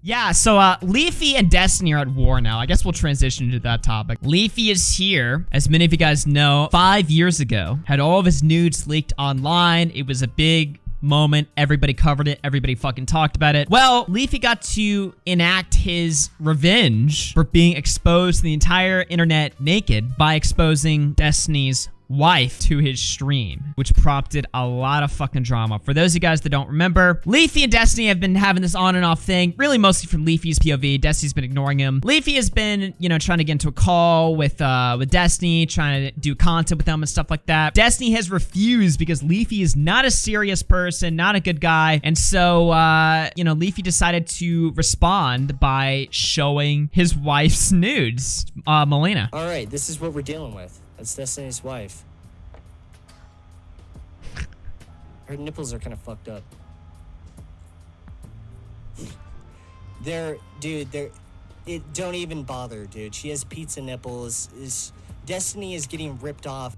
Yeah, so Leafy and Destiny are at war now. I guess we'll transition to that topic. Leafy is here, as many of you guys know, 5 years ago. Had all of his nudes leaked online. It was a big moment. Everybody covered it. Everybody fucking talked about it. Well, Leafy got to enact his revenge for being exposed to the entire internet naked by exposing Destiny's wife to his stream, which prompted a lot of fucking drama. For those of you guys that don't remember, Leafy and Destiny have been having this on and off thing, really mostly from Leafy's POV. Destiny's been ignoring him. Leafy has been, you know, trying to get into a call with Destiny, trying to do content with them and stuff like that. Destiny has refused because Leafy is not a serious person, not a good guy, and so, you know, Leafy decided to respond by showing his wife's nudes. Melina. All right, this is what we're dealing with. That's Destiny's wife. Her nipples are kind of fucked up. Don't even bother, dude. She has pizza nipples. Destiny is getting ripped off.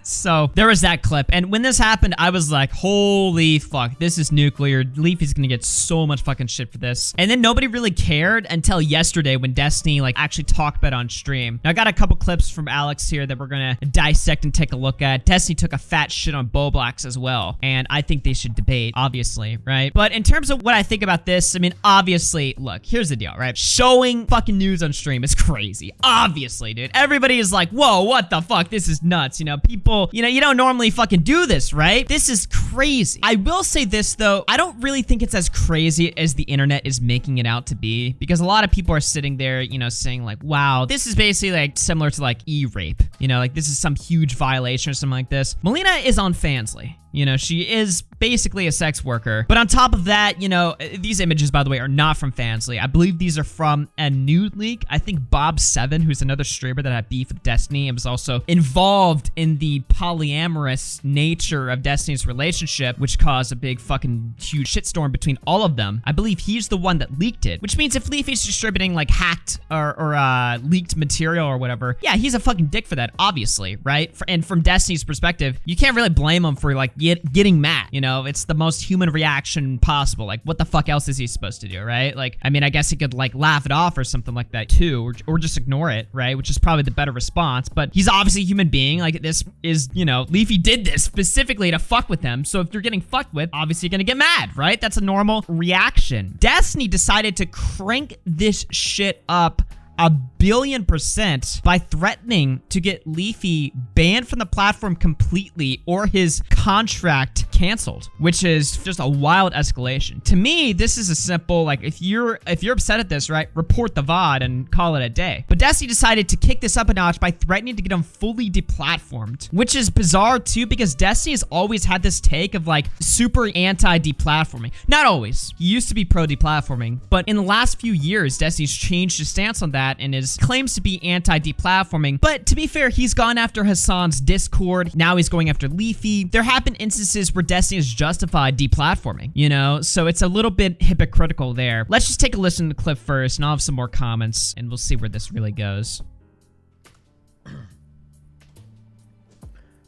So there was that clip, and when this happened, I was like, holy fuck, this is nuclear. Leafy's gonna get so much fucking shit for this. And then nobody really cared until yesterday when Destiny like actually talked about it on stream. Now I got a couple clips from Alex here that we're gonna dissect and take a look at. Destiny took a fat shit on Boblax as well, and I think they should debate, obviously, right? But in terms of what I think about this, I mean, obviously, look, here's the deal, right? Showing fucking news on stream is crazy. Obviously, dude. Everybody is like, whoa, what the fuck? This is nuts. You know, people, you know, you don't normally fucking do this, right? This is crazy. I will say this, though. I don't really think it's as crazy as the internet is making it out to be, because a lot of people are sitting there, you know, saying like, wow, this is basically like similar to like e-rape. You know, like this is some huge violation or something like this. Melina is on Fansly. You know, she is basically a sex worker. But on top of that, you know, these images, by the way, are not from Fansly. I believe these are from a nude leak. I think Bob7, who's another streamer that had beef with Destiny and was also involved in the polyamorous nature of Destiny's relationship, which caused a big fucking huge shitstorm between all of them. I believe he's the one that leaked it, which means if Leafy's distributing like hacked or leaked material or whatever, yeah, he's a fucking dick for that, obviously, right? And from Destiny's perspective, you can't really blame him for like getting mad. You know, it's the most human reaction possible. Like, what the fuck else is he supposed to do, right? Like, I mean, I guess he could like laugh it off or something like that too, or just ignore it, right? Which is probably the better response. But he's obviously a human being. Like, this is, you know, Leafy did this specifically to fuck with him. So if you're getting fucked with, obviously you're gonna get mad, right? That's a normal reaction. Destiny decided to crank this shit up 1,000,000,000% by threatening to get Leafy banned from the platform completely or his contract canceled, which is just a wild escalation. To me, this is a simple, like, if you're upset at this, right, report the VOD and call it a day. But Destiny decided to kick this up a notch by threatening to get him fully deplatformed, which is bizarre too, because Destiny has always had this take of like super anti-deplatforming. Not always. He used to be pro deplatforming, but in the last few years, Destiny's changed his stance on that and claims to be anti-deplatforming. But to be fair, he's gone after Hassan's Discord. Now he's going after Leafy. There have been instances where Destiny has justified deplatforming, you know? So it's a little bit hypocritical there. Let's just take a listen to the clip first, and I'll have some more comments, and we'll see where this really goes.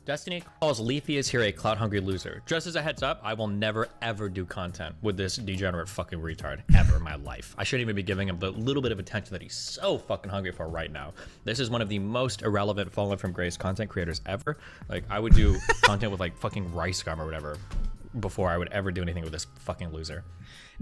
Destiny calls Leafy is here a clout-hungry loser. Just as a heads up, I will never ever do content with this degenerate fucking retard ever in my life. I shouldn't even be giving him the little bit of attention that he's so fucking hungry for right now. This is one of the most irrelevant fallen from grace content creators ever. Like, I would do content with like fucking rice gum or whatever before I would ever do anything with this fucking loser.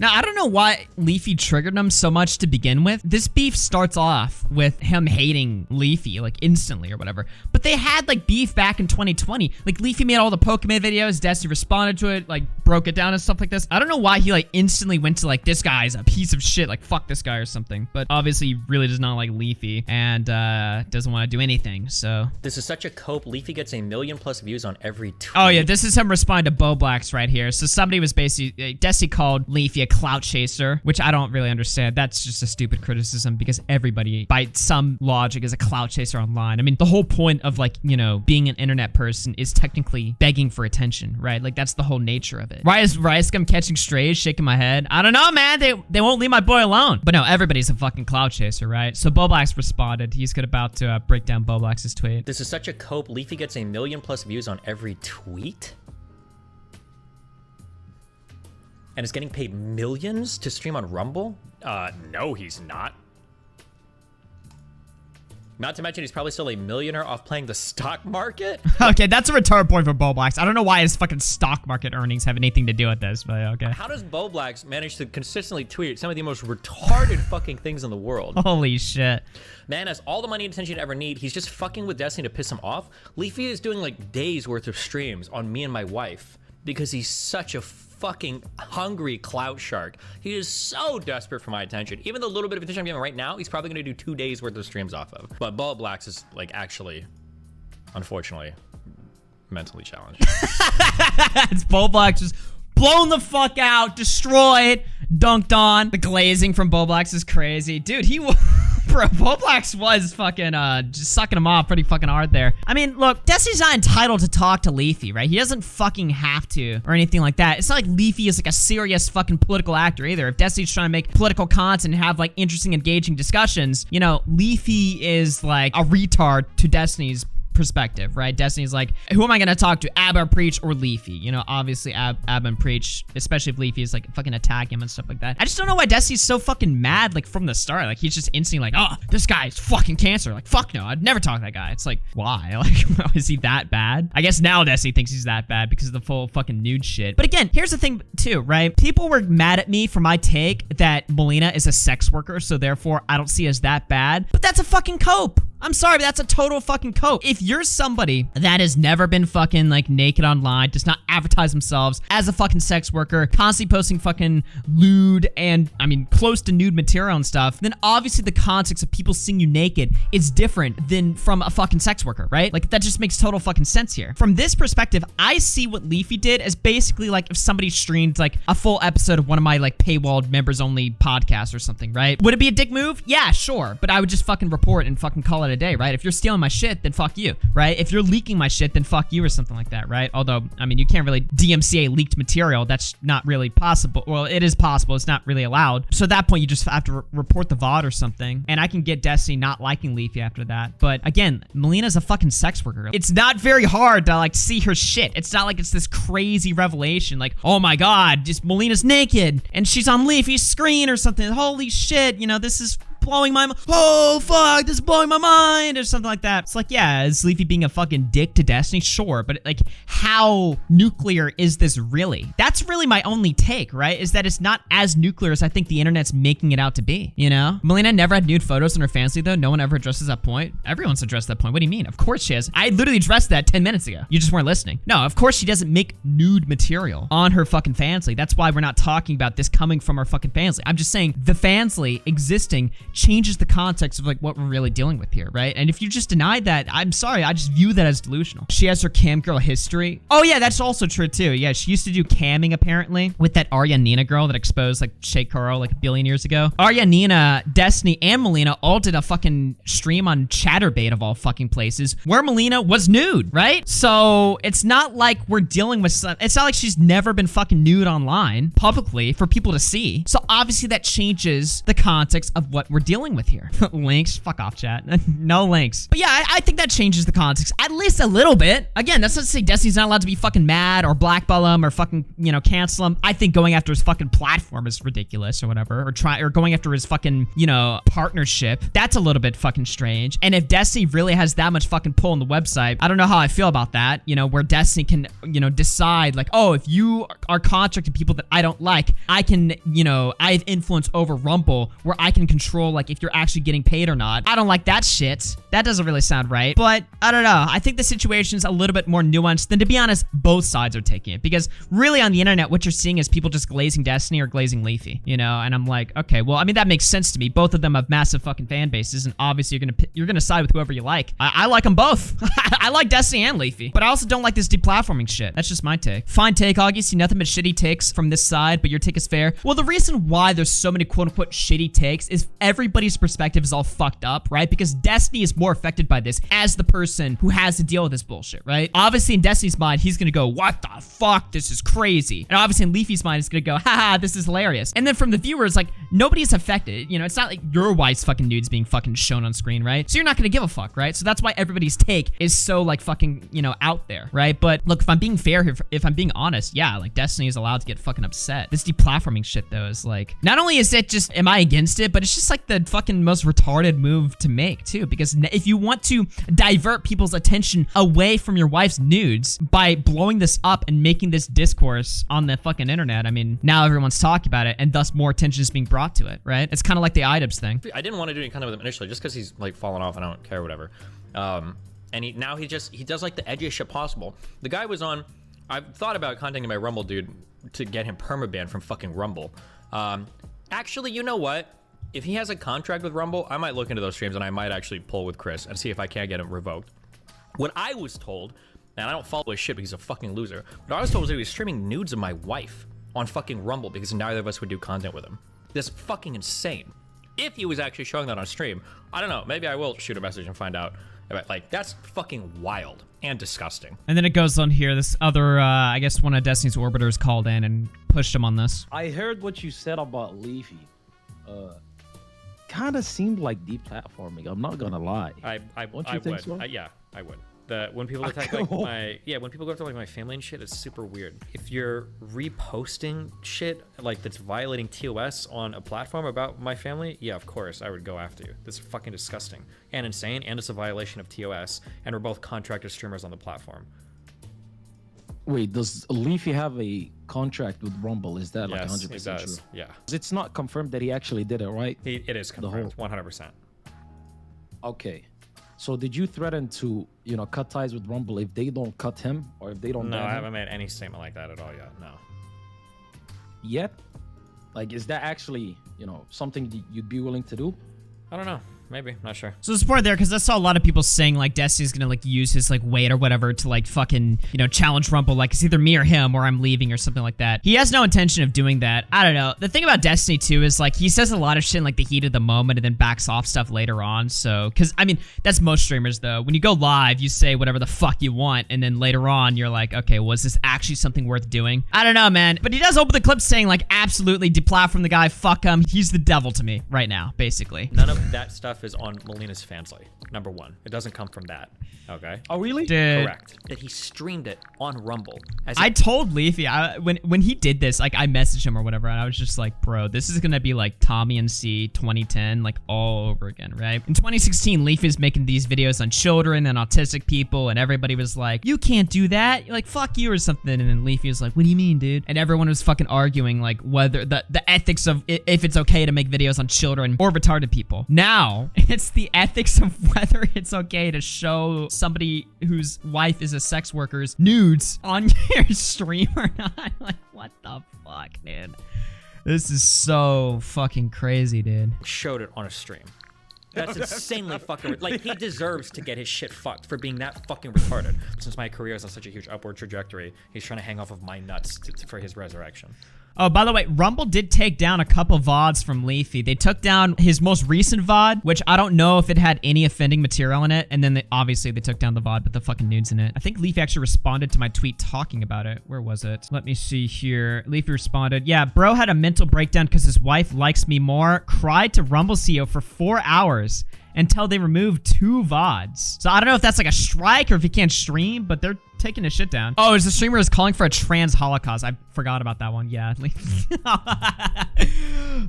Now, I don't know why Leafy triggered him so much to begin with. This beef starts off with him hating Leafy, like, instantly or whatever. But they had, like, beef back in 2020. Like, Leafy made all the Pokemon videos, Destiny responded to it, like, broke it down and stuff like this. I don't know why he, like, instantly went to, like, this guy's a piece of shit, like, fuck this guy or something. But obviously, he really does not like Leafy and doesn't want to do anything, so. This is such a cope. Leafy gets 1 million+ views on every tweet. Oh, yeah, this is him responding to Boblax right here. So somebody was basically, Destiny called Leafy a clout chaser, which I don't really understand. That's just a stupid criticism because everybody, by some logic, is a clout chaser online. I mean, the whole point of, like, you know, being an internet person is technically begging for attention, right? Like, that's the whole nature of it. Why is Rice Gum catching strays, shaking my head? I don't know, man. They won't leave my boy alone. But no, everybody's a fucking clout chaser, right? So Boblax responded. He's about to break down Boblax's tweet. This is such a cope. Leafy gets 1 million+ views on every tweet. and is getting paid millions to stream on Rumble? No, he's not. Not to mention, he's probably still a millionaire off playing the stock market. Okay, that's a retard point for Boblax. I don't know why his fucking stock market earnings have anything to do with this, but okay. How does Boblax manage to consistently tweet some of the most retarded fucking things in the world? Holy shit. Man has all the money and attention he'd ever need. He's just fucking with Destiny to piss him off. Leafy is doing like days worth of streams on me and my wife because he's such a fucking hungry clout shark. He is so desperate for my attention. Even the little bit of attention I'm giving right now, he's probably gonna do 2 days worth of streams off of. But Boblax is like actually, unfortunately, mentally challenged. It's Boblax just blown the fuck out, destroyed, dunked on. The glazing from Boblax is crazy. Dude, bro, Boblax was fucking just sucking him off pretty fucking hard there. I mean, look, Destiny's not entitled to talk to Leafy, right? He doesn't fucking have to or anything like that. It's not like Leafy is like a serious fucking political actor either. If Destiny's trying to make political content and have like interesting, engaging discussions, you know, Leafy is like a retard to Destiny's perspective, right? Destiny's like, who am I gonna talk to? Abba, Preach, or Leafy? You know, obviously Abba and Preach, especially if Leafy is like fucking attack him and stuff like that. I just don't know why Destiny's so fucking mad like from the start. Like he's just instantly like, oh, this guy's fucking cancer. Like, fuck no, I'd never talk to that guy. It's like, why? Like, is he that bad? I guess now Destiny thinks he's that bad because of the full fucking nude shit. But again, here's the thing too, right? People were mad at me for my take that Melina is a sex worker, so therefore I don't see it as that bad. But that's a fucking cope. I'm sorry, but that's a total fucking cope. If you're somebody that has never been fucking like naked online, does not advertise themselves as a fucking sex worker, constantly posting fucking lewd and, I mean, close to nude material and stuff, then obviously the context of people seeing you naked is different than from a fucking sex worker, right? Like that just makes total fucking sense here. From this perspective, I see what Leafy did as basically like if somebody streamed like a full episode of one of my like paywalled members only podcasts or something, right? Would it be a dick move? Yeah, sure. But I would just fucking report and fucking call it a day, right? If you're stealing my shit, then fuck you, right? If you're leaking my shit, then fuck you or something like that, right? Although, I mean, you can't really DMCA leaked material. That's not really possible. Well, it is possible. It's not really allowed. So at that point, you just have to report the VOD or something. And I can get Destiny not liking Leafy after that. But again, Melina's a fucking sex worker. It's not very hard to like see her shit. It's not like it's this crazy revelation like, oh my God, just Melina's naked and she's on Leafy's screen or something. Holy shit, you know, this is blowing my mind. Oh fuck, this is blowing my mind or something like that. It's like, yeah, is Leafy being a fucking dick to Destiny? Sure, but like, how nuclear is this really? That's really my only take, right? Is that it's not as nuclear as I think the internet's making it out to be, you know? Melina never had nude photos in her fantasy though. No one ever addresses that point. Everyone's addressed that point. What do you mean? Of course she has. I literally addressed that 10 minutes ago. You just weren't listening. No, of course she doesn't make nude material on her fucking fansly. That's why we're not talking about this coming from our fucking fansly. I'm just saying the fansly existing changes the context of like what we're really dealing with here, right? And if you just denied that, I'm sorry, I just view that as delusional. She has her cam girl history. Oh yeah, that's also true too. Yeah, she used to do camming apparently with that Arya Nina girl that exposed like Shay Carl like a billion years ago. Arya Nina, Destiny, and Melina all did a fucking stream on Chatterbait of all fucking places where Melina was nude, right? So it's not like we're dealing with it's not like she's never been fucking nude online publicly for people to see. So obviously that changes the context of what we're dealing with here. Links? Fuck off, chat. No links. But yeah, I think that changes the context at least a little bit. Again, that's not to say Destiny's not allowed to be fucking mad or blackball him or fucking, you know, cancel him. I think going after his fucking platform is ridiculous or whatever, or going after his fucking, you know, partnership. That's a little bit fucking strange. And if Destiny really has that much fucking pull on the website, I don't know how I feel about that, you know, where Destiny can, you know, decide like, oh, if you are contracting people that I don't like, I can, you know, I have influence over Rumble where I can control like if you're actually getting paid or not. I don't like that shit. That doesn't really sound right. But I don't know. I think the situation's a little bit more nuanced than, to be honest, both sides are taking it. Because really on the internet, what you're seeing is people just glazing Destiny or glazing Leafy, you know? And I'm like, okay, well, I mean, that makes sense to me. Both of them have massive fucking fan bases, and obviously you're gonna side with whoever you like. I like them both. I like Destiny and Leafy. But I also don't like this deplatforming shit. That's just my take. Fine take, Augie. See nothing but shitty takes from this side, but your take is fair. Well, the reason why there's so many quote-unquote shitty takes is everybody's perspective is all fucked up, right? Because Destiny is more affected by this as the person who has to deal with this bullshit, right? Obviously, in Destiny's mind, he's gonna go, what the fuck? This is crazy. And obviously, in Leafy's mind, he's gonna go, haha, this is hilarious. And then from the viewers, like, nobody's affected. You know, it's not like your wife's fucking nudes being fucking shown on screen, right? So you're not gonna give a fuck, right? So that's why everybody's take is so like fucking, you know, out there, right? But look, if I'm being fair here, if I'm being honest, yeah, like Destiny is allowed to get fucking upset. This deplatforming shit though is like, not only is it just, am I against it, but it's just like the fucking most retarded move to make too, because if you want to divert people's attention away from your wife's nudes by blowing this up and making this discourse on the fucking internet, I mean, now everyone's talking about it and thus more attention is being brought to it, right? It's kind of like the items thing. I didn't want to do any kind of with him initially just because he's like fallen off and I don't care, whatever. And he does like the edgiest shit possible. The guy was on, I've thought about contacting my Rumble dude to get him permabanned from fucking Rumble. Actually, you know what? If he has a contract with Rumble, I might look into those streams and I might actually pull with Chris and see if I can't get him revoked. What I was told, and I don't follow his shit because he's a fucking loser, what I was told was that he was streaming nudes of my wife on fucking Rumble because neither of us would do content with him. That's fucking insane. If he was actually showing that on stream, I don't know, maybe I will shoot a message and find out. Like, that's fucking wild and disgusting. And then it goes on here, this other, I guess one of Destiny's orbiters called in and pushed him on this. I heard what you said about Leafy. Kind of seemed like deplatforming. I'm not gonna lie. I Don't you think would. so? Yeah, I would. When people attack like when people go after like my family and shit, it's super weird. If you're reposting shit like that's violating TOS on a platform about my family, yeah, of course I would go after you. That's fucking disgusting and insane, and it's a violation of TOS. And we're both contracted streamers on the platform. Wait, does Leafy have a contract with Rumble? Is that like 100% true? Yeah. It's not confirmed that he actually did it, right? It is confirmed, 100%. Okay. So did you threaten to, you know, cut ties with Rumble if they don't cut him or if they don't? No, I haven't made any statement like that at all yet. No. Yet? Like, is that actually, you know, something you'd be willing to do? I don't know. Maybe, not sure. So the support there, because I saw a lot of people saying like Destiny's gonna like use his like weight or whatever to like fucking, you know, challenge Rumble, like it's either me or him or I'm leaving or something like that. He has no intention of doing that. I don't know. The thing about Destiny too is like he says a lot of shit in like the heat of the moment and then backs off stuff later on. So, because I mean, that's most streamers though. When you go live, you say whatever the fuck you want and then later on you're like, okay, was this actually something worth doing? I don't know, man. But he does open the clip saying like absolutely deplatform the guy, fuck him. He's the devil to me right now, basically. None of that stuff is on Melina's Fansly, number one. It doesn't come from that, okay? Oh, really? Correct. That he streamed it on Rumble. I told Leafy, when he did this, like I messaged him or whatever, and I was just like, bro, this is gonna be like Tommy and C 2010, like all over again, right? In 2016, Leafy's making these videos on children and autistic people, and everybody was like, you can't do that. You're like, fuck you or something. And then Leafy was like, what do you mean, dude? And everyone was fucking arguing like whether the ethics of if it's okay to make videos on children or retarded people. Now, it's the ethics of whether it's okay to show somebody whose wife is a sex worker's nudes on your stream or not. Like, what the fuck, dude? This is so fucking crazy, dude. Showed it on a stream. That's insanely fucking... Like, he deserves to get his shit fucked for being that fucking retarded. Since my career is on such a huge upward trajectory, he's trying to hang off of my nuts for his resurrection. Oh, by the way, Rumble did take down a couple VODs from Leafy. They took down his most recent VOD, which I don't know if it had any offending material in it. And then obviously they took down the VOD with the fucking nudes in it. I think Leafy actually responded to my tweet talking about it. Where was it? Let me see here. Leafy responded, yeah, bro had a mental breakdown because his wife likes me more. Cried to Rumble CEO for 4 hours until they removed 2 VODs. So I don't know if that's like a strike or if he can't stream, but they're taking his shit down. Oh, the streamer is calling for a trans holocaust. I forgot about that one. Yeah.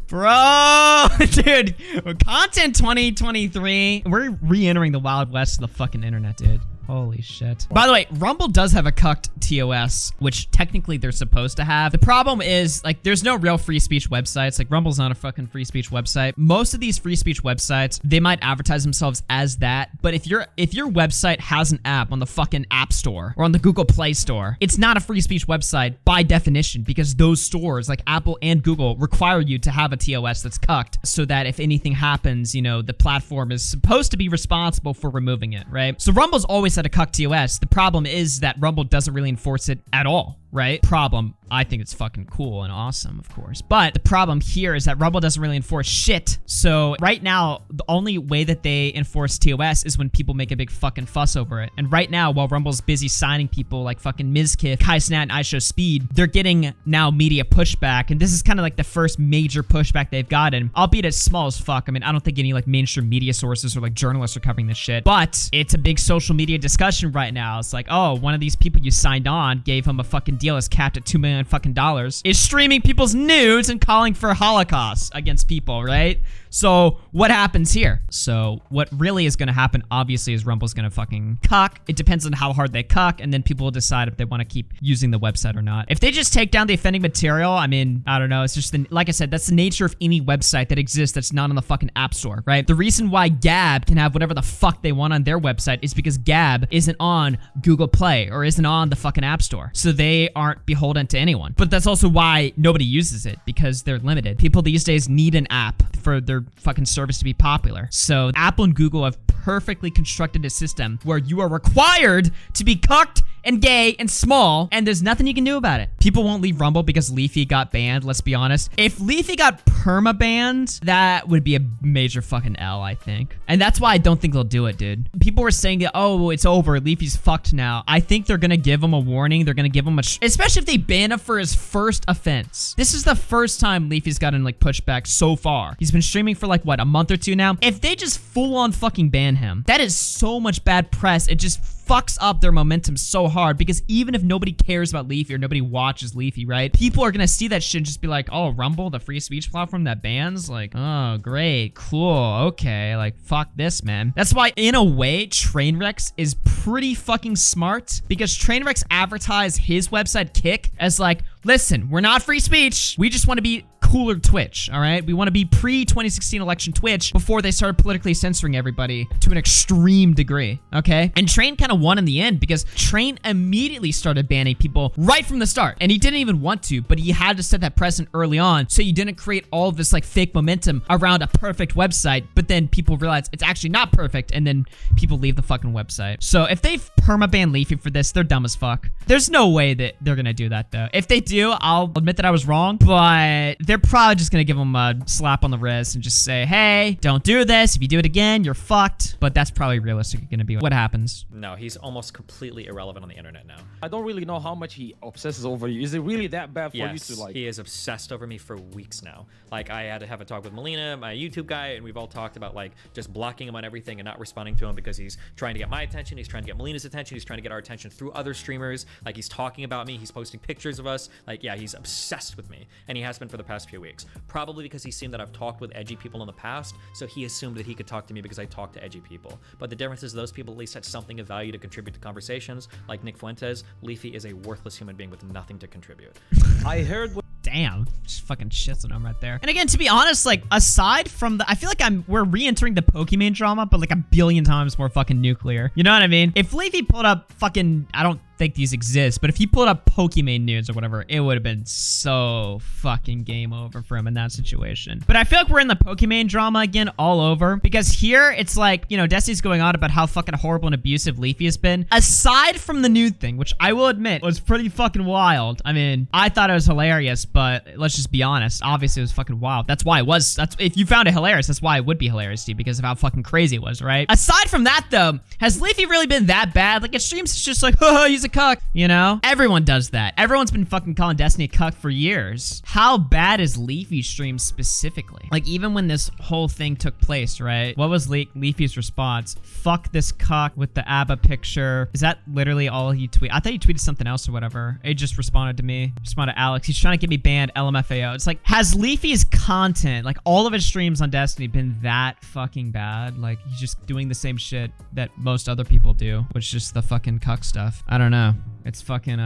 Bro, dude, content 2023. We're re-entering the Wild West of the fucking internet, dude. Holy shit. By the way, Rumble does have a cucked TOS, which technically they're supposed to have. The problem is, like, there's no real free speech websites. Like, Rumble's not a fucking free speech website. Most of these free speech websites, they might advertise themselves as that, but if your website has an app on the fucking App Store or on the Google Play Store, it's not a free speech website by definition, because those stores, like Apple and Google, require you to have a TOS that's cucked so that if anything happens, you know, the platform is supposed to be responsible for removing it, right? So Rumble's always had a cucked TOS. The problem is that Rumble doesn't really enforce it at all. right? Problem, I think it's fucking cool and awesome, of course. But the problem here is that Rumble doesn't really enforce shit. So right now, the only way that they enforce TOS is when people make a big fucking fuss over it. And right now, while Rumble's busy signing people like fucking Mizkif, Kai Snat, and iShowSpeed, they're getting now media pushback. And this is kind of like the first major pushback they've gotten, albeit it's small as fuck. I mean, I don't think any like mainstream media sources or like journalists are covering this shit, but it's a big social media discussion right now. It's like, oh, one of these people you signed on, gave him a fucking deal is capped at $2 million fucking dollars, is streaming people's nudes and calling for Holocaust against people, right? So what happens here? So what really is going to happen, obviously, is Rumble's going to fucking cuck. It depends on how hard they cuck, and then people will decide if they want to keep using the website or not. If they just take down the offending material, I mean, I don't know. It's just, like I said, that's the nature of any website that exists that's not on the fucking App Store, right? The reason why Gab can have whatever the fuck they want on their website is because Gab isn't on Google Play or isn't on the fucking App Store. So they aren't beholden to anyone. But that's also why nobody uses it, because they're limited. People these days need an app for their fucking service to be popular. So Apple and Google have perfectly constructed a system where you are required to be cucked and gay and small, and there's nothing you can do about it. People won't leave Rumble because Leafy got banned, let's be honest. If Leafy got perma-banned, that would be a major fucking L, I think. And that's why I don't think they'll do it, dude. People were saying that, oh, it's over, Leafy's fucked now. I think they're gonna give him a warning. They're gonna give him especially if they ban him for his first offense. This is the first time Leafy's gotten like pushback so far. He's been streaming for like, what, a month or two now? If they just full-on fucking ban him, that is so much bad press. It just fucks up their momentum so hard, because even if nobody cares about Leafy or nobody watches Leafy, right? People are gonna see that shit and just be like, oh, Rumble, the free speech platform that bans? Like, oh, great, cool, okay, like, fuck this, man. That's why, in a way, Trainwrecks is pretty fucking smart, because Trainwrecks advertised his website, Kick, as like, listen, we're not free speech, we just want to be cooler Twitch, all right? We want to be pre-2016 election Twitch before they started politically censoring everybody to an extreme degree, okay? And Train kind of won in the end, because Train immediately started banning people right from the start, and he didn't even want to, but he had to set that precedent early on so you didn't create all of this like fake momentum around a perfect website, but then people realize it's actually not perfect, and then people leave the fucking website. So if they perma-ban Leafy for this, they're dumb as fuck. There's no way that they're gonna do that, though. If they do, I'll admit that I was wrong, but they're probably just gonna give him a slap on the wrist and just say, hey, don't do this. If you do it again, you're fucked. But that's probably realistically gonna be what happens. No, he's almost completely irrelevant on the internet now. I don't really know how much he obsesses over you. Is it really that bad for Yes, you to like? he is obsessed over me for weeks now. Like, I had to have a talk with Melina, my YouTube guy, and we've all talked about like just blocking him on everything and not responding to him because he's trying to get my attention, he's trying to get Melina's attention, he's trying to get our attention through other streamers. Like, he's talking about me, he's posting pictures of us. Like, yeah, he's obsessed with me, and he has been for the past few weeks. Probably because he's seen that I've talked with edgy people in the past, so he assumed that he could talk to me because I talk to edgy people. But the difference is those people at least had something of value to contribute to conversations. Like Nick Fuentes, Leafy is a worthless human being with nothing to contribute. I heard what Damn, just fucking shits on him right there. And again, to be honest, like, aside from the, I feel like we're re-entering the Pokemon drama, but like a billion times more fucking nuclear. You know what I mean? If Leafy pulled up fucking, I don't think these exist, but if he pulled up Pokemon nudes or whatever, it would have been so fucking game over for him in that situation. But I feel like we're in the Pokemon drama again all over, because here it's like, you know, Destiny's going on about how fucking horrible and abusive Leafy has been. Aside from the nude thing, which I will admit was pretty fucking wild. I mean, I thought it was hilarious, but let's just be honest. Obviously, it was fucking wild. That's why it was. That's, if you found it hilarious, that's why it would be hilarious to you, because of how fucking crazy it was, right? Aside from that, though, has Leafy really been that bad? Like, it streams, it's just like, oh, he's a cuck, you know? Everyone does that. Everyone's been fucking calling Destiny a cuck for years. How bad is Leafy's stream specifically? Like, even when this whole thing took place, right? What was Leafy's response? Fuck this cuck with the ABBA picture. Is that literally all he tweeted? I thought he tweeted something else or whatever. He just responded to me. Responded to Alex. He's trying to get me banned, LMFAO. It's like, has Leafy's content, like all of his streams on Destiny, been that fucking bad? Like, he's just doing the same shit that most other people do, which is just the fucking cuck stuff. I don't know. It's fucking,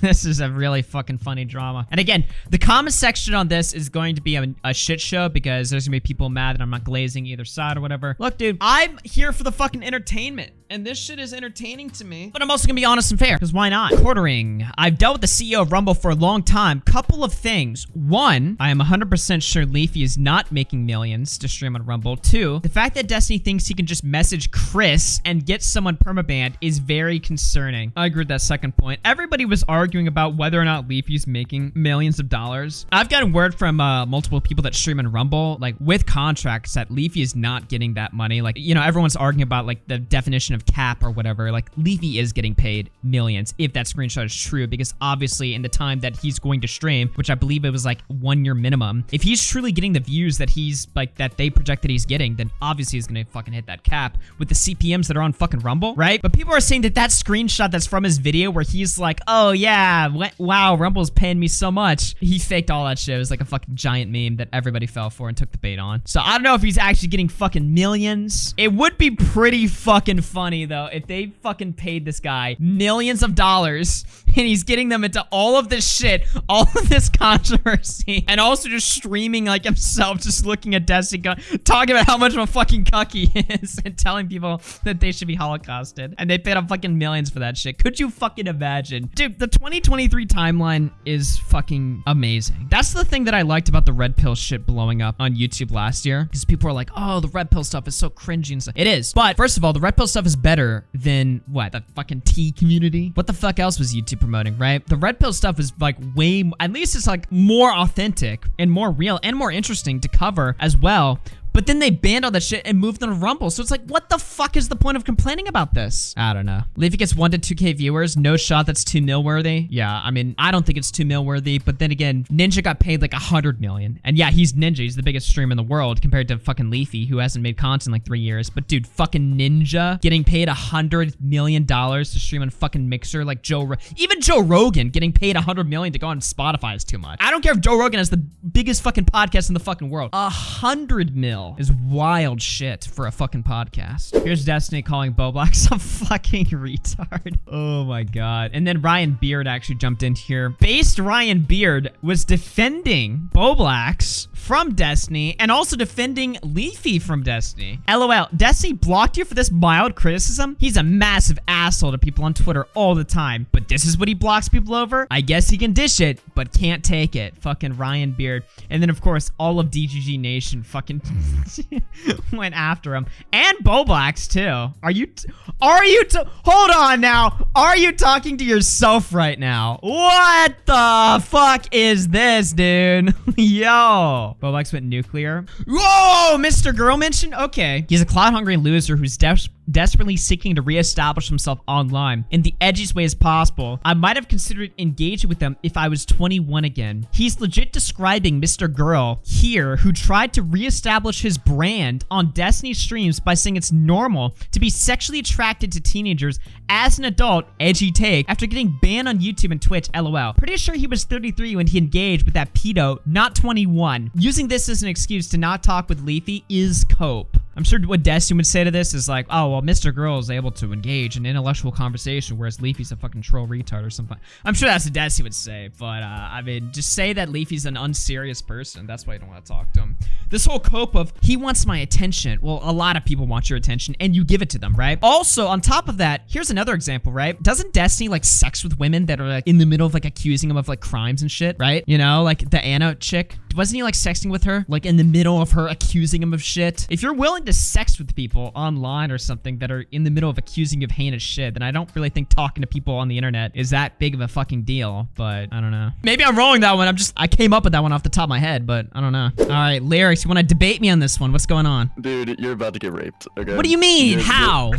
this is a really fucking funny drama. And again, the comment section on this is going to be a shit show, because there's gonna be people mad that I'm not glazing either side or whatever. Look, dude, I'm here for the fucking entertainment, and this shit is entertaining to me, but I'm also gonna be honest and fair, because why not? Quartering. I've dealt with the CEO of Rumble for a long time. Couple of things. One, I am 100% sure Leafy is not making millions to stream on Rumble. Two, the fact that Destiny thinks he can just message Chris and get someone permabanned is very concerning. I agree with that second point. Everybody was arguing about whether or not Leafy's making millions of dollars. I've gotten word from multiple people that stream in Rumble, like with contracts, that Leafy is not getting that money. Like, you know, everyone's arguing about like the definition of cap or whatever. Like, Leafy is getting paid millions if that screenshot is true, because obviously in the time that he's going to stream, which I believe it was like 1 year minimum, if he's truly getting the views that he's like, that they project that he's getting, then obviously he's gonna fucking hit that cap with the CPMs that are on fucking Rumble, right? But people are saying that that screenshot that's from his video where he's like, oh yeah, wow, Rumble's paying me so much. He faked all that shit. It was like a fucking giant meme that everybody fell for and took the bait on. So I don't know if he's actually getting fucking millions. It would be pretty fucking funny though if they fucking paid this guy millions of dollars and he's getting them into all of this shit, all of this controversy, and also just streaming like himself, just looking at Destiny, talking about how much of a fucking cuck he is and telling people that they should be holocausted, and they paid him fucking millions for that shit. Could you fucking imagine? Dude, the 2023 timeline is fucking amazing. That's the thing that I liked about the red pill shit blowing up on YouTube last year, because people are like, oh, the red pill stuff is so cringy and stuff. It is. But first of all, the red pill stuff is better than what? The fucking tea community? What the fuck else was YouTube promoting, right? The red pill stuff is like way, at least it's like more authentic and more real and more interesting to cover as well. But then they banned all that shit and moved them to Rumble. So it's like, what the fuck is the point of complaining about this? I don't know. Leafy gets 1 to 2K viewers. No shot that's 2 mil worthy. Yeah, I mean, I don't think it's 2 mil worthy. But then again, Ninja got paid like 100 million. And yeah, he's Ninja. He's the biggest streamer in the world compared to fucking Leafy, who hasn't made content in like 3 years. But dude, fucking Ninja getting paid $100 million to stream on fucking Mixer, like even Joe Rogan getting paid $100 million to go on Spotify is too much. I don't care if Joe Rogan has the biggest fucking podcast in the fucking world. 100 mil is wild shit for a fucking podcast. Here's Destiny calling Boblax a fucking retard. Oh my god. And then Ryan Beard actually jumped in here. Based Ryan Beard was defending Boblax from Destiny and also defending Leafy from Destiny. LOL. Destiny blocked you for this mild criticism? He's a massive asshole to people on Twitter all the time, but this is what he blocks people over? I guess he can dish it, but can't take it. Fucking Ryan Beard. And then of course, all of DGG Nation fucking went after him. And Boblax too. Hold on now. Are you talking to yourself right now? What the fuck is this, dude? Yo. Boblax went nuclear. Whoa, Mr. Girl mention? Okay. He's a clout-hungry loser who's desperately seeking to reestablish himself online in the edgiest way as possible. I might have considered engaging with him if I was 21 again. He's legit describing Mr. Girl here, who tried to reestablish his brand on Destiny streams by saying it's normal to be sexually attracted to teenagers as an adult. Edgy take after getting banned on YouTube and Twitch. LOL. Pretty sure he was 33 when he engaged with that pedo, not 21. Using this as an excuse to not talk with Leafy is cope. I'm sure what Destiny would say to this is like, oh, well, Mr. Girl is able to engage in intellectual conversation, whereas Leafy's a fucking troll retard or something. I'm sure that's what Destiny would say, but, I mean, just say that Leafy's an unserious person. That's why you don't want to talk to him. This whole cope of, he wants my attention. Well, a lot of people want your attention, and you give it to them, right? Also, on top of that, here's another example, right? Doesn't Destiny, like, sex with women that are, like, in the middle of, like, accusing him of, like, crimes and shit, right? You know, like, the Anna chick. Wasn't he, like, sexting with her? Like, in the middle of her accusing him of shit? If you're willing to sex with people online or something that are in the middle of accusing you of heinous shit, then I don't really think talking to people on the internet is that big of a fucking deal, but I don't know. Maybe I'm wrong that one. I came up with that one off the top of my head, but I don't know. All right, Lyrics, you want to debate me on this one? What's going on? Dude, you're about to get raped, okay? What do you mean? How?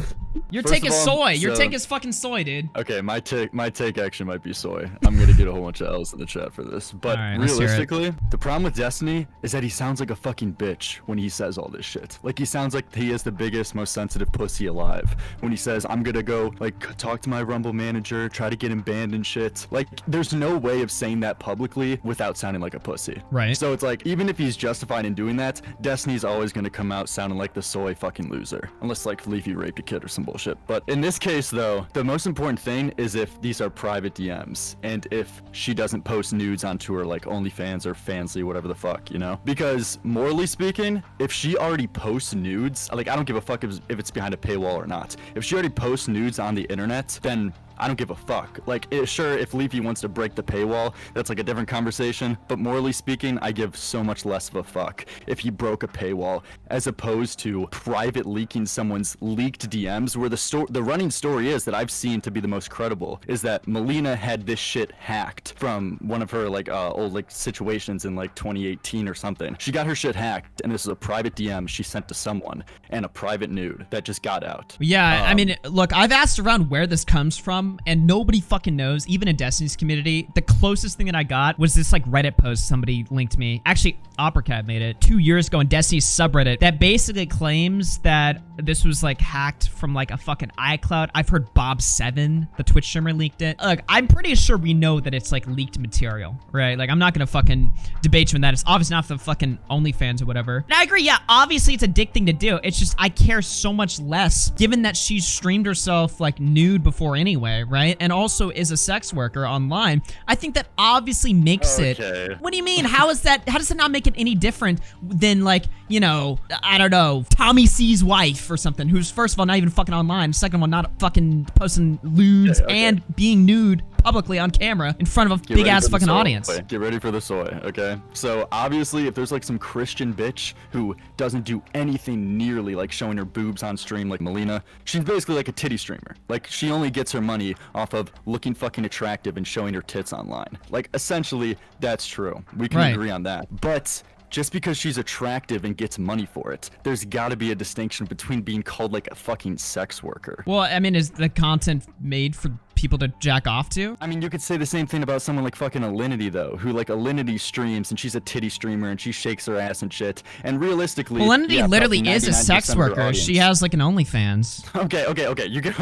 Your First take of is all, soy. Your so- take is fucking soy, dude. Okay, my take actually might be soy. I'm gonna get a whole bunch of L's in the chat for this. But All right, let's hear it. realistically, the problem with Destiny is that he sounds like a fucking bitch when he says all this shit. Like, he sounds like he is the biggest, most sensitive pussy alive. When he says, I'm gonna go, like, talk to my Rumble manager, try to get him banned and shit. Like, there's no way of saying that publicly without sounding like a pussy. Right. So it's like, even if he's justified in doing that, Destiny's always gonna come out sounding like the soy fucking loser. Unless, like, Leafy raped a kid or some bullshit. But in this case, though, the most important thing is if these are private DMs, and if she doesn't post nudes onto her, like, OnlyFans or Fansly, whatever the fuck, you know? Because, morally speaking, if she already posts nudes, like, I don't give a fuck if it's behind a paywall or not. If she already posts nudes on the internet, then I don't give a fuck. Like, sure, if Leafy wants to break the paywall, that's like a different conversation. But morally speaking, I give so much less of a fuck if he broke a paywall as opposed to private leaking someone's leaked DMs, where the running story is that I've seen to be the most credible is that Melina had this shit hacked from one of her like old like situations in like 2018 or something. She got her shit hacked, and this is a private DM she sent to someone and a private nude that just got out. Yeah, I mean, look, I've asked around where this comes from, and nobody fucking knows, even in Destiny's community. The closest thing that I got was this like Reddit post somebody linked me. Actually, OperaCat made it 2 years ago in Destiny's subreddit that basically claims that this was like hacked from like a fucking iCloud. I've heard Bob7, the Twitch streamer, leaked it. Look, I'm pretty sure we know that it's like leaked material, right? Like, I'm not gonna fucking debate you on that. It's obviously not the fucking OnlyFans or whatever. And I agree, yeah, obviously it's a dick thing to do. It's just I care so much less given that she's streamed herself like nude before anyway, right? And also is a sex worker online. I think that obviously makes it. What do you mean? How does that not make it any different than like, you know, I don't know, Tommy C's wife or something, who's first of all not even fucking online, second of all not fucking posting lewds and being nude publicly on camera in front of a big ass fucking audience. Get ready for the soy, okay? So obviously if there's like some Christian bitch who doesn't do anything nearly like showing her boobs on stream like Melina, she's basically like a titty streamer. Like, she only gets her money off of looking fucking attractive and showing her tits online. Like, essentially that's true. We can agree on that. But just because she's attractive and gets money for it, there's got to be a distinction between being called like a fucking sex worker. Well, I mean, is the content made for people to jack off to? I mean, you could say the same thing about someone like fucking Alinity though, who like Alinity streams and she's a titty streamer and she shakes her ass and shit. And realistically, Alinity literally is a sex worker. She has like an OnlyFans. Okay. You get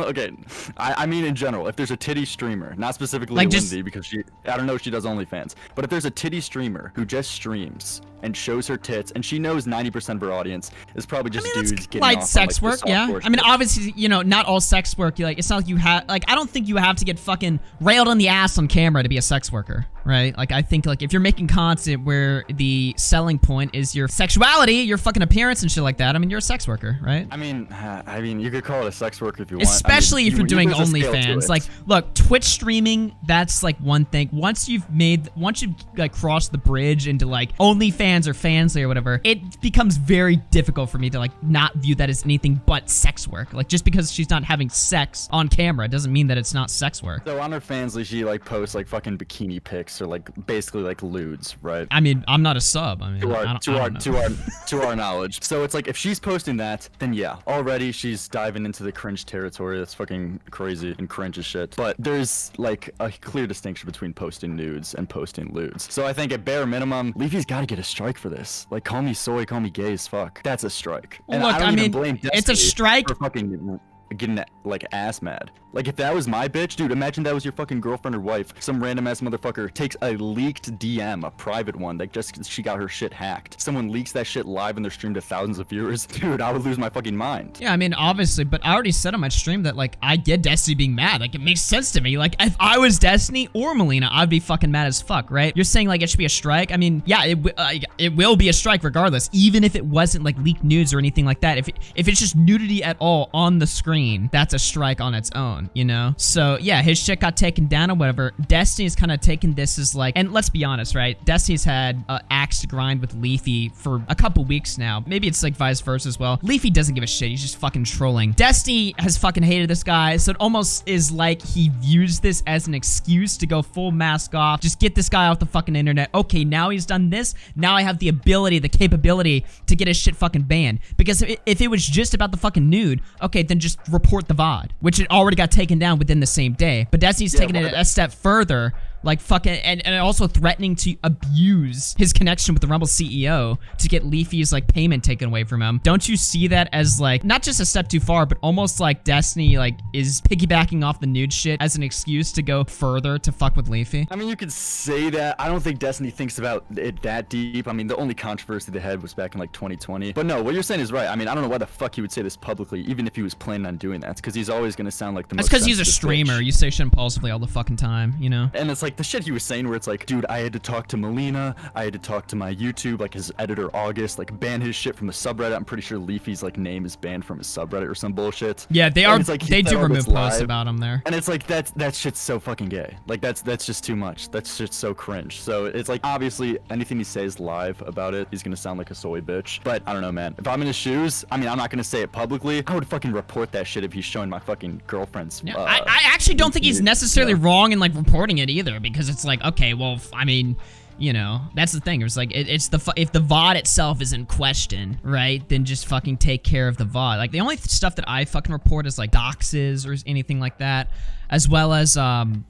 I mean, in general, if there's a titty streamer, not specifically like Alinity, because I don't know if she does OnlyFans, but if there's a titty streamer who just streams and shows her tits, and she knows 90% of her audience is probably just dudes getting light off sex on, like, work, yeah. I mean, obviously, you know, not all sex work. Like, it's not like you have, like, I don't think you have to get fucking railed on the ass on camera to be a sex worker, right? Like, I think, like, if you're making content where the selling point is your sexuality, your fucking appearance and shit like that, I mean, you're a sex worker, right? I mean, you could call it a sex worker if you want. Especially if you're doing OnlyFans. Like, look, Twitch streaming, that's like one thing. Once you've like crossed the bridge into like OnlyFans or Fansly or whatever, it becomes very difficult for me to like not view that as anything but sex work. Like, just because she's not having sex on camera doesn't mean that it's not sex work. So on her Fansly, she like posts like fucking bikini pics or like basically like lewds, right? I mean, I'm not a sub. I mean, to our knowledge. So it's like, if she's posting that, then yeah, already she's diving into the cringe territory. That's fucking crazy and cringe as shit. But there's like a clear distinction between posting nudes and posting lewds. So I think at bare minimum, Leafy's got to get a strike for this. Like, call me soy, call me gay as fuck. That's a strike. And look, I don't even mean, blame it's a strike for fucking getting like ass mad. Like, if that was my bitch, dude, imagine that was your fucking girlfriend or wife. Some random ass motherfucker takes a leaked DM, a private one, like just she got her shit hacked. Someone leaks that shit live and they're streamed to thousands of viewers. Dude, I would lose my fucking mind. Yeah, I mean, obviously, but I already said on my stream that, like, I get Destiny being mad. Like, it makes sense to me. Like, if I was Destiny or Melina, I'd be fucking mad as fuck, right? You're saying, like, it should be a strike? I mean, yeah, it will be a strike regardless, even if it wasn't, like, leaked nudes or anything like that. If it's just nudity at all on the screen, that's a strike on its own, you know? So, yeah, his shit got taken down or whatever. Destiny's kind of taken this as, like, and let's be honest, right? Destiny's had axe to grind with Leafy for a couple weeks now. Maybe it's, like, vice versa as well. Leafy doesn't give a shit. He's just fucking trolling. Destiny has fucking hated this guy, so it almost is like he views this as an excuse to go full mask off, just get this guy off the fucking internet. Okay, now he's done this. Now I have the ability, the capability to get his shit fucking banned. Because if it was just about the fucking nude, okay, then just report the VOD, which it already got taken down within the same day. But Destiny's taking it a step further, like fucking, and also threatening to abuse his connection with the Rumble CEO to get Leafy's like payment taken away from him. Don't you see that as like not just a step too far, but almost like Destiny like is piggybacking off the nude shit as an excuse to go further to fuck with Leafy? I mean, you could say that. I don't think Destiny thinks about it that deep. I mean, the only controversy they had was back in like 2020. But no, what you're saying is right. I mean, I don't know why the fuck he would say this publicly, even if he was planning on doing that. It's because he's always going to sound like the most. That's because he's a streamer. Bitch. You say shit impulsively all the fucking time, you know? And it's like, like the shit he was saying where it's like, dude, I had to talk to Melina, I had to talk to my YouTube, like his editor August, like ban his shit from the subreddit. I'm pretty sure Leafy's like name is banned from his subreddit or some bullshit. Yeah, they And are. it's like, he They said do all this remove posts live, about him there. and it's like that shit's so fucking gay. Like that's just too much. That's just so cringe. So it's like obviously anything he says live about it, he's gonna sound like a soy bitch. But I don't know, man. If I'm in his shoes, I mean, I'm not gonna say it publicly. I would fucking report that shit if he's showing my fucking girlfriend's. Yeah, I actually don't think he's necessarily wrong in like reporting it either, because it's like, okay, well, I mean, you know, that's the thing. It's like it's if the VOD itself is in question, right? Then just fucking take care of the VOD. Like the only stuff that I fucking report is like doxes or anything like that, as well as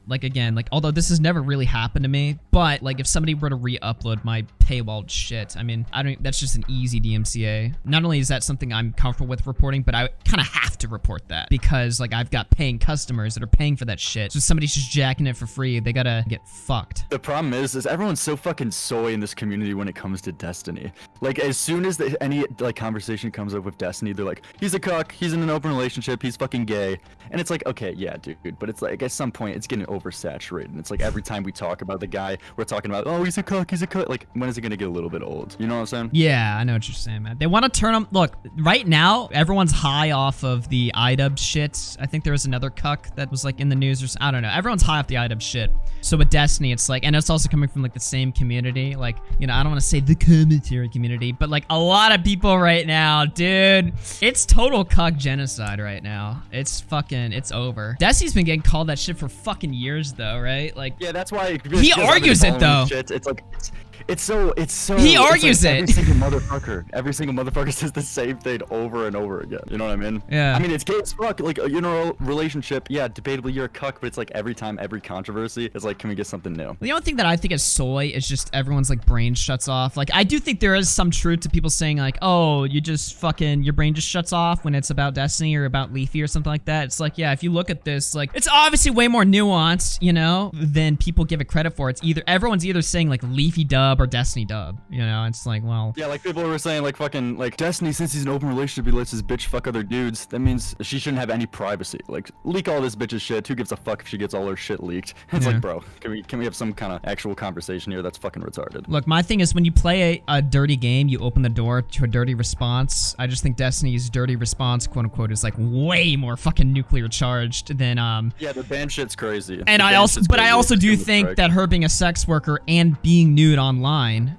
like again, like although this has never really happened to me, but like if somebody were to re-upload my paywalled shit, I mean, that's just an easy DMCA. Not only is that something I'm comfortable with reporting, but I kind of have to report that because like I've got paying customers that are paying for that shit. So if somebody's just jacking it for free, they gotta get fucked. The problem is everyone's so fucking soy in this community when it comes to Destiny. Like as soon as any like conversation comes up with Destiny, they're like, he's a cuck, he's in an open relationship, he's fucking gay. And it's like, okay, yeah, dude, but it's like at some point it's getting oversaturated. And it's like every time we talk about the guy, we're talking about, oh, he's a cuck, he's a cuck. Like when is it gonna get a little bit old? You know what I'm saying? Yeah, I know what you're saying, man. They want to turn them. Look, right now, everyone's high off of the iDub shit. I think there was another cuck that was like in the news or I don't know. Everyone's high off the iDub shit. So with Destiny, it's like, and it's also coming from like the same community. Like, you know, I don't want to say the commentary community, but like a lot of people right now, dude, it's total cuck genocide right now. It's fucking, it's over. Destiny's been getting called that shit for fucking years though, right? Like, yeah, that's why he argues it though. It's like it's so he argues like it. Every single motherfucker says the same thing over and over again. You know what I mean? Yeah. I mean, it's gay as fuck. Like, you know, relationship, yeah, debatably you're a cuck, but it's like every time, every controversy, it's like, can we get something new? The only thing that I think is soy is just everyone's like brain shuts off. Like, I do think there is some truth to people saying like, oh, you just fucking, your brain just shuts off when it's about Destiny or about Leafy or something like that. It's like, yeah, if you look at this, like, it's obviously way more nuanced, you know, than people give it credit for. It's either, everyone's either saying like Leafy dub or Destiny dub, you know. It's like, well, yeah, like people were saying like fucking like Destiny, since he's in an open relationship, he lets his bitch fuck other dudes. That means she shouldn't have any privacy. Like, leak all this bitch's shit. Who gives a fuck if she gets all her shit leaked? It's like, bro, can we have some kind of actual conversation here? That's fucking retarded. Look, my thing is when you play a dirty game, you open the door to a dirty response. I just think Destiny's dirty response, quote unquote, is like way more fucking nuclear charged than yeah, the ban shit's crazy. And I also do think that her being a sex worker and being nude online,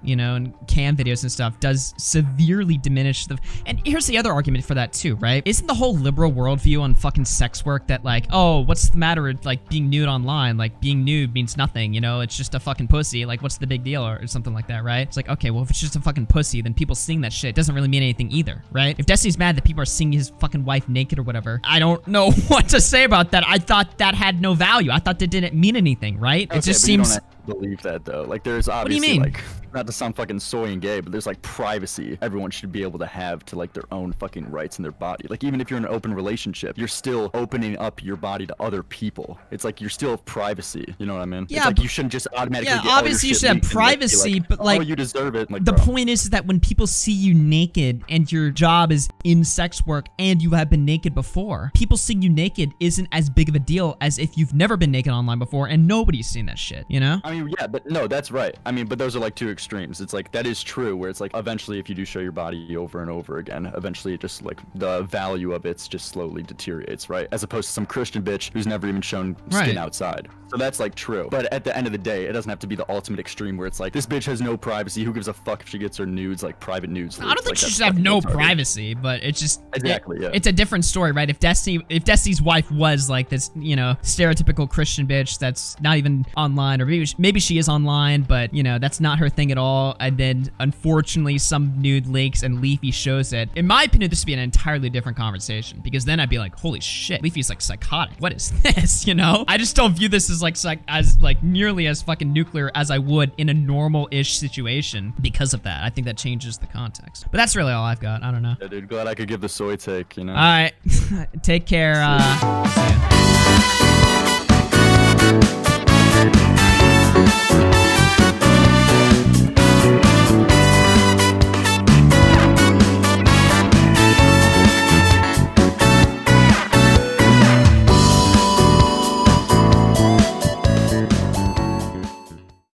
you know, and cam videos and stuff does severely diminish the. And here's the other argument for that too, right? Isn't the whole liberal worldview on fucking sex work that like, oh, what's the matter with like being nude online? Like being nude means nothing, you know? It's just a fucking pussy. Like, what's the big deal or something like that, right? It's like, okay, well, if it's just a fucking pussy, then people seeing that shit doesn't really mean anything either, right? If Destiny's mad that people are seeing his fucking wife naked or whatever, I don't know what to say about that. I thought that had no value. I thought that didn't mean anything, right? Okay, it just but seems. You don't have to believe that though. Like, there's obviously what do you mean? Like, not to sound fucking soy and gay, but there's like privacy everyone should be able to have to like their own fucking rights in their body. Like, even if you're in an open relationship, you're still opening up your body to other people. It's like you're still privacy. You know what I mean? Yeah, it's like you shouldn't just automatically get all your obviously you shit should have leaked and, privacy, like, but like, oh, you deserve it. Like, the bro. point is that when people see you naked and your job is in sex work and you have been naked before, people seeing you naked isn't as big of a deal as if you've never been naked online before and nobody's seen that shit, you know? I mean, yeah, but no, that's right. I mean, but those are like two extremes. It's like, that is true, where it's like, eventually, if you do show your body over and over again, eventually it just like, the value of it just slowly deteriorates, right? As opposed to some Christian bitch who's never even shown skin outside. So that's like true. But at the end of the day, it doesn't have to be the ultimate extreme where it's like, this bitch has no privacy. Who gives a fuck if she gets her nudes, like private nudes? I don't think she should have no privacy, but it's just exactly, yeah. It's a different story, right? If Destiny's wife was like this, you know, stereotypical Christian bitch that's not even online, or maybe she is online, but you know, that's not her thing at all. And then unfortunately, some nude leaks and Leafy shows it. In my opinion, this would be an entirely different conversation because then I'd be like, holy shit, Leafy's like psychotic. What is this? You know? I just don't view this as like nearly as fucking nuclear as I would in a normal-ish situation because of that. I think that changes the context. But that's really all I've got. I don't know. Yeah, dude, glad I could give the soy take, you know? All right. Take care. See ya.